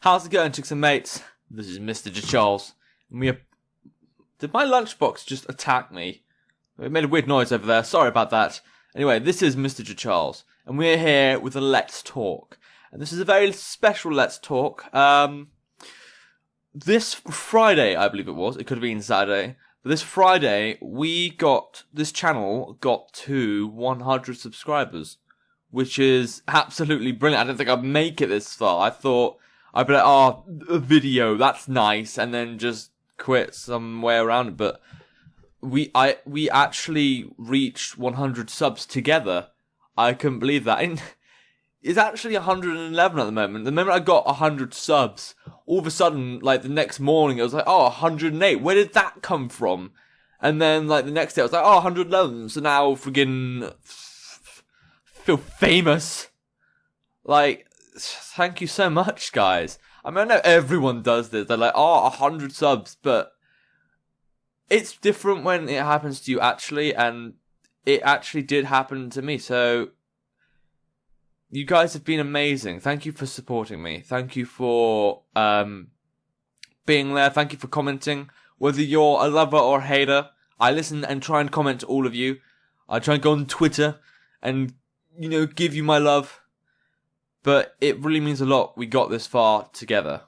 How's it going, chicks and mates? This is Mrjacharles. And Did my lunchbox just attack me? It made a weird noise over there. Sorry about that. Anyway, this is Mrjacharles, and we're here with a Let's Talk. And this is a very special Let's Talk. This Friday, I believe it was. It could have been Saturday. But this Friday, this channel got to 100 subscribers, which is absolutely brilliant. I didn't think I'd make it this far. I thought I'd be like, oh, a video, that's nice, and then just quit some way around it. But we actually reached 100 subs together. I couldn't believe that. And it's actually 111 at the moment. The moment I got 100 subs, all of a sudden, like the next morning, it was like, oh, 108. Where did that come from? And then, like the next day, I was like, oh, 111. So now, friggin' feel famous. Like, thank you so much, guys. I mean, I know everyone does this. They're like, oh, 100 subs, but it's different when it happens to you actually, and it actually did happen to me. So you guys have been amazing. Thank you for supporting me. Thank you for being there. Thank you for commenting. Whether you're a lover or a hater, I listen and try and comment to all of you. I try and go on Twitter and, give you my love. But it really means a lot we got this far together.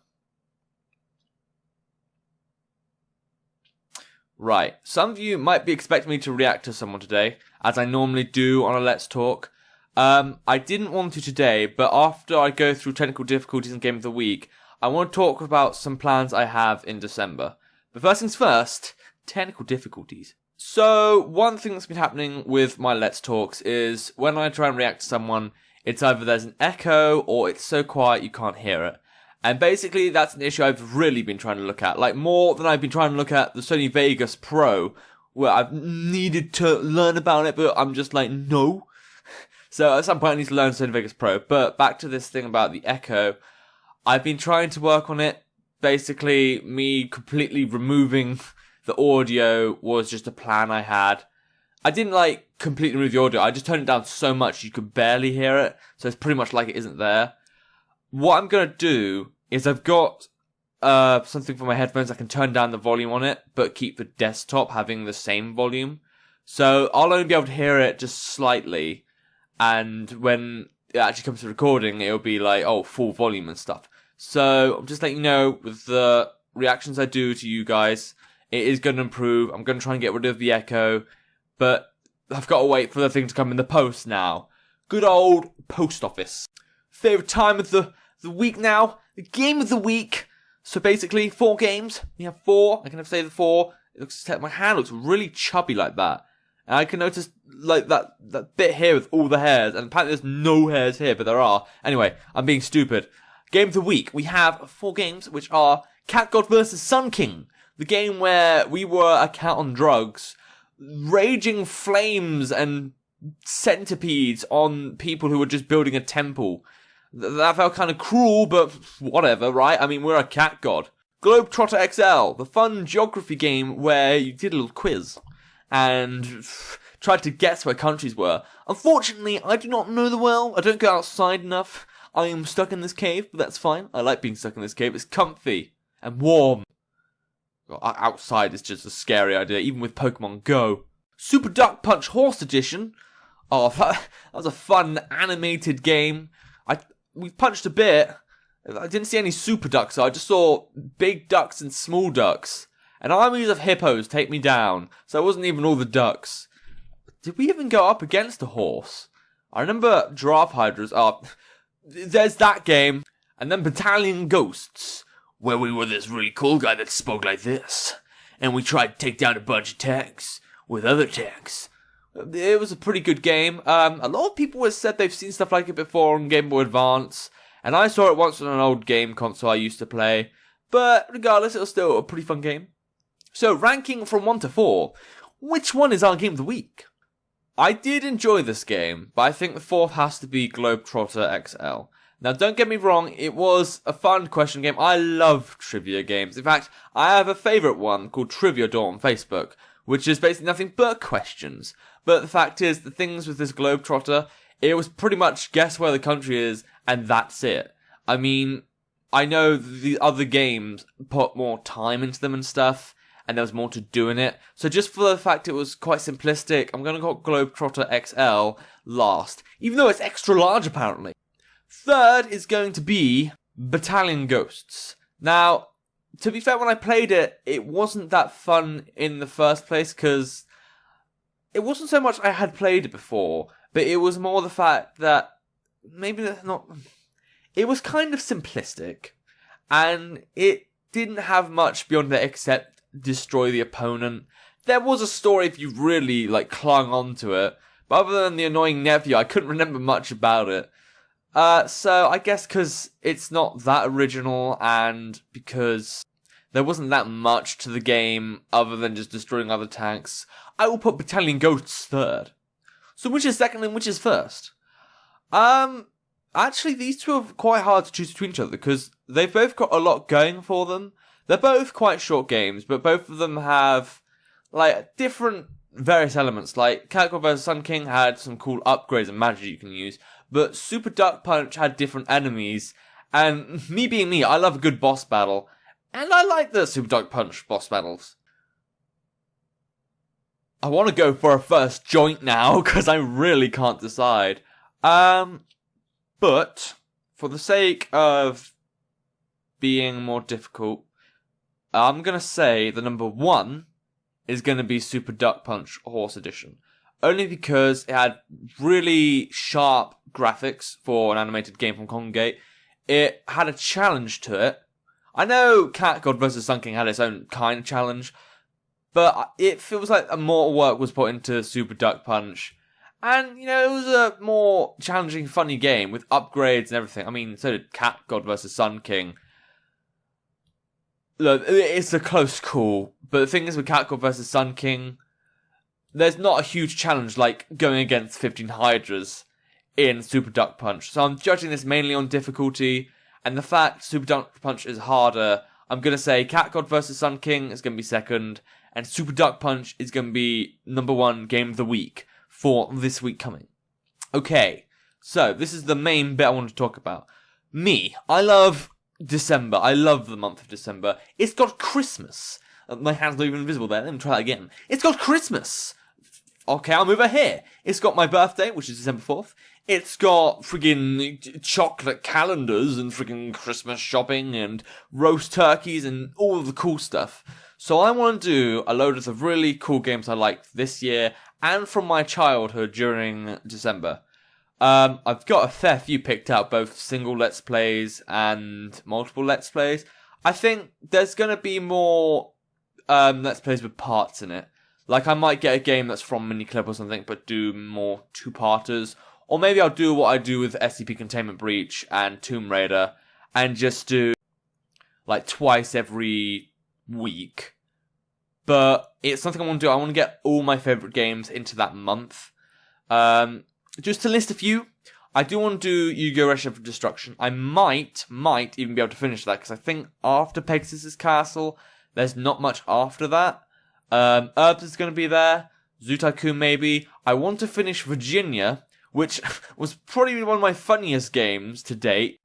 Right, some of you might be expecting me to react to someone today, as I normally do on a Let's Talk. I didn't want to today, but after I go through technical difficulties and Game of the Week, I want to talk about some plans I have in December. But first things first, technical difficulties. So, one thing that's been happening with my Let's Talks is when I try and react to someone, it's either there's an echo or it's so quiet you can't hear it. And basically, that's an issue I've really been trying to look at. Like, more than I've been trying to look at the Sony Vegas Pro, where I've needed to learn about it, but I'm just like, no. So at some point I need to learn Sony Vegas Pro. But back to this thing about the echo. I've been trying to work on it. Basically, me completely removing the audio was just a plan I had. I didn't, completely remove the audio. I just turned it down so much you could barely hear it. So it's pretty much like it isn't there. What I'm going to do is I've got something for my headphones. I can turn down the volume on it, but keep the desktop having the same volume. So I'll only be able to hear it just slightly. And when it actually comes to recording, it'll be like, oh, full volume and stuff. So I'm just letting you know, with the reactions I do to you guys, it is going to improve. I'm going to try and get rid of the echo. But I've got to wait for the thing to come in the post now. Good old post office. Favorite time of the week now. The game of the week. So basically, 4 games. We have 4. I can say the 4. My hand looks really chubby like that. And I can notice, that bit here with all the hairs. And apparently there's no hairs here, but there are. Anyway, I'm being stupid. Game of the week. We have 4 games, which are Cat God vs. Sun King. The game where we were a cat on drugs, raging flames and centipedes on people who were just building a temple. That felt kind of cruel, but whatever, right? I mean, we're a cat god. Globetrotter XL, the fun geography game where you did a little quiz and tried to guess where countries were. Unfortunately, I do not know the world. I don't go outside enough. I am stuck in this cave, but that's fine. I like being stuck in this cave. It's comfy and warm. Outside is just a scary idea, even with Pokemon Go. Super Duck Punch Horse Edition. Oh, that was a fun animated game. We punched a bit. I didn't see any super ducks, so I just saw big ducks and small ducks. And armies of hippos take me down, so it wasn't even all the ducks. Did we even go up against a horse? I remember Giraffe Hydras. There's that game. And then Battalion Ghosts, where we were this really cool guy that spoke like this. And we tried to take down a bunch of tanks with other tanks. It was a pretty good game. A lot of people have said they've seen stuff like it before on Game Boy Advance. And I saw it once on an old game console I used to play. But regardless, it was still a pretty fun game. So, ranking from 1 to 4. Which one is our game of the week? I did enjoy this game, but I think the 4th has to be Globetrotter XL. Now, don't get me wrong, it was a fun question game. I love trivia games. In fact, I have a favourite one called Trivia Door on Facebook, which is basically nothing but questions. But the fact is, the things with this Globetrotter, it was pretty much guess where the country is, and that's it. I mean, I know the other games put more time into them and stuff, and there was more to do in it. So just for the fact it was quite simplistic, I'm going to go Globetrotter XL last, even though it's extra large apparently. Third is going to be Battalion Ghosts. Now, to be fair, when I played it, it wasn't that fun in the first place, because it wasn't so much I had played it before, but it was more the fact that maybe that's not... It was kind of simplistic, and it didn't have much beyond it except destroy the opponent. There was a story if you really clung onto it, but other than the annoying nephew, I couldn't remember much about it. So I guess because it's not that original, and because there wasn't that much to the game other than just destroying other tanks, I will put Battalion Ghosts third. So which is second and which is first? Actually, these two are quite hard to choose between each other because they've both got a lot going for them. They're both quite short games, but both of them have different various elements. Like Cat God vs Sun King had some cool upgrades and magic you can use, but Super Duck Punch had different enemies. And me being me, I love a good boss battle, and I like the Super Duck Punch boss battles. I want to go for a first joint now because I really can't decide. But for the sake of being more difficult, I'm going to say the number 1 is going to be Super Duck Punch Horse Edition. Only because it had really sharp graphics for an animated game from Kongate. It had a challenge to it. I know Cat God vs Sun King had its own kind of challenge, but it feels like more work was put into Super Duck Punch. And, it was a more challenging, funny game with upgrades and everything. I mean, so did Cat God vs Sun King. Look, it's a close call, but the thing is with Cat God vs Sun King, there's not a huge challenge like going against 15 Hydras in Super Duck Punch. So I'm judging this mainly on difficulty, and the fact Super Duck Punch is harder, I'm going to say Cat God vs Sun King is going to be second, and Super Duck Punch is going to be number 1 game of the week for this week coming. Okay, so this is the main bit I want to talk about. Me, I love December. I love the month of December. It's got Christmas. My hand's not even visible there. Let me try that again. It's got Christmas. Okay, I'll move it here. It's got my birthday, which is December 4th. It's got friggin' chocolate calendars and friggin' Christmas shopping and roast turkeys and all of the cool stuff. So I want to do a load of the really cool games I liked this year and from my childhood during December. I've got a fair few picked out, both single Let's Plays and multiple Let's Plays. I think there's going to be more Let's Plays with parts in it. Like, I might get a game that's from Miniclip or something, but do more two-parters. Or maybe I'll do what I do with SCP Containment Breach and Tomb Raider, and just do, twice every week. But it's something I want to do. I want to get all my favourite games into that month. Just to list a few, I do want to do Yu-Gi-Oh! Recipe of Destruction. I might even be able to finish that, because I think after Pegasus' Castle, there's not much after that. Herbs is going to be there. Zoo Tycoon maybe. I want to finish Virginia, which was probably one of my funniest games to date.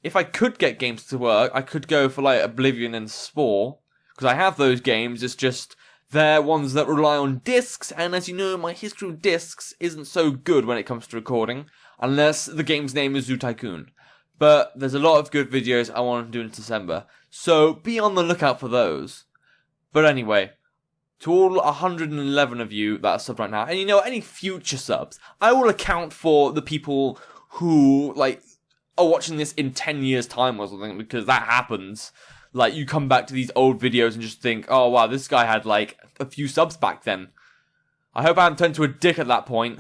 If I could get games to work, I could go for Oblivion and Spore, because I have those games. It's just they're ones that rely on discs, and as you know, my history of discs isn't so good when it comes to recording, unless the game's name is Zoo Tycoon. But there's a lot of good videos I want to do in December, so be on the lookout for those. But anyway, to all 111 of you that are subbed right now, and any future subs, I will account for the people who, are watching this in 10 years' time or something, because that happens. You come back to these old videos and just think, oh wow, this guy had, a few subs back then. I hope I haven't turned to a dick at that point.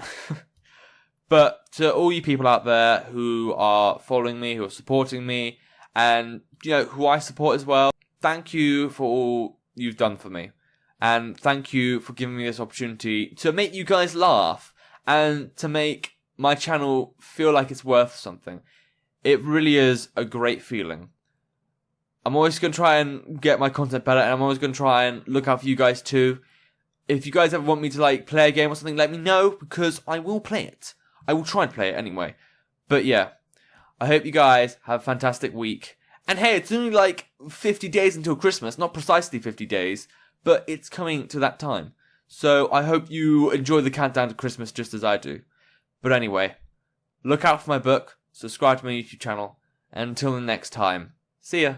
But to all you people out there who are following me, who are supporting me, and, who I support as well, thank you for all you've done for me. And thank you for giving me this opportunity to make you guys laugh and to make my channel feel like it's worth something. It really is a great feeling. I'm always going to try and get my content better, and I'm always going to try and look out for you guys too. If you guys ever want me to play a game or something, let me know, because I will play it. I will try and play it anyway. But yeah, I hope you guys have a fantastic week. And hey, it's only like 50 days until Christmas, not precisely 50 days, but it's coming to that time. So I hope you enjoy the countdown to Christmas just as I do. But anyway, look out for my book, subscribe to my YouTube channel, and until the next time, see ya!